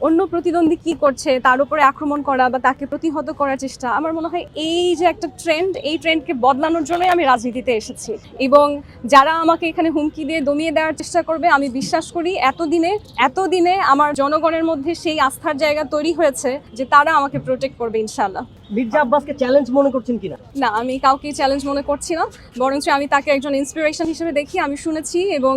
অন্য প্রতিদ্বন্দ্বী কি করছে তার উপরে আক্রমণ করা বা তাকে প্রতিহত করার চেষ্টা, আমার মনে হয় এই যে একটা ট্রেন্ড, এই ট্রেন্ডকে বদলানোর জন্যই আমি রাজনীতিতে এসেছি। এবং যারা আমাকে এখানে হুমকি দিয়ে দমিয়ে দেওয়ার চেষ্টা করবে, আমি বিশ্বাস করি এতদিনে আমার জনগণের মধ্যে সেই আস্থার জায়গা তৈরি হয়েছে যে তারা আমাকে প্রোটেক্ট করবে ইনশাআল্লাহ। মির্জা আব্বাসকে চ্যালেঞ্জ মনে করছেন কিনা? না, আমি কাউকে চ্যালেঞ্জ মনে করছি না, বরঞ্চ আমি তাকে একজন ইন্সপিরেশন হিসেবে দেখি। আমি শুনেছি এবং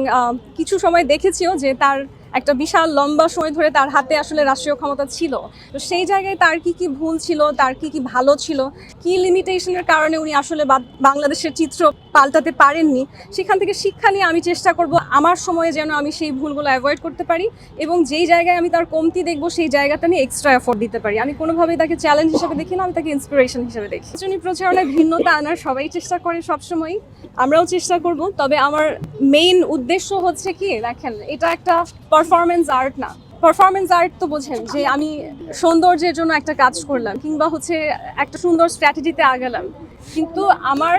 কিছু সময় দেখেছিও যে তার একটা বিশাল লম্বা সময় ধরে তার হাতে আসলে রাষ্ট্রীয় ক্ষমতা ছিল। তো সেই জায়গায় তার কি কি ভুল ছিল, তার কি কি ভালো ছিল, কি লিমিটেশনের কারণে উনি আসলে বাংলাদেশের চিত্র পাল্টাতে পারেননি, সেখান থেকে শিক্ষা নিয়ে আমি চেষ্টা করব আমার সময়ে যেন আমি সেই ভুলগুলো অ্যাভয়েড করতে পারি এবং যেই জায়গায় আমি তার কমতি দেখবো সেই জায়গাটা আমি এক্সট্রা এফোর্ট দিতে পারি। আমি কোনোভাবেই তাকে চ্যালেঞ্জ হিসেবে দেখি না, আমি তাকে ইন্সপিরেশন হিসেবে দেখি। নির্বাচনী প্রচারণায় ভিন্নতা আনার সবাই চেষ্টা করে সবসময়, আমরাও চেষ্টা করব। তবে আমার মেইন উদ্দেশ্য হচ্ছে কি, দেখেন, এটা একটা পারফরমেন্স আর্ট না। পারফরমেন্স আর্ট তো বোঝেন যে আমি সৌন্দর্যের জন্য একটা কাজ করলাম কিংবা হচ্ছে একটা সুন্দর স্ট্র্যাটেজিতে আগালাম, কিন্তু আমার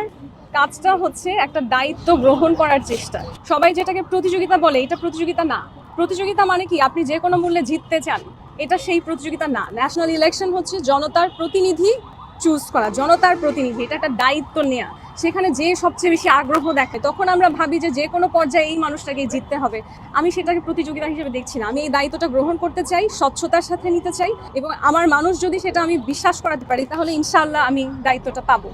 কাজটা হচ্ছে একটা দায়িত্ব গ্রহণ করার চেষ্টা। সবাই যেটাকে প্রতিযোগিতা বলে, এটা প্রতিযোগিতা না। প্রতিযোগিতা মানে কি, আপনি যে কোনো মূল্যে জিততে চান, এটা সেই প্রতিযোগিতা না। ন্যাশনাল ইলেকশন হচ্ছে জনতার প্রতিনিধি চুজ করা, জনতার প্রতিনিধি, এটা একটা দায়িত্ব নেওয়া। সেখানে যে সবচেয়ে বেশি আগ্রহ দেখায় তখন আমরা ভাবি যে কোনো পর্যায়ে এই মানুষটাকে জিততে হবে। আমি সেটাকে প্রতিযোগিতা হিসেবে দেখছি না। আমি এই দায়িত্বটা গ্রহণ করতে চাই, স্বচ্ছতার সাথে নিতে চাই এবং আমার মানুষ যদি সেটা আমি বিশ্বাস করাতে পারি তাহলে ইনশাআল্লাহ আমি দায়িত্বটা পাবো।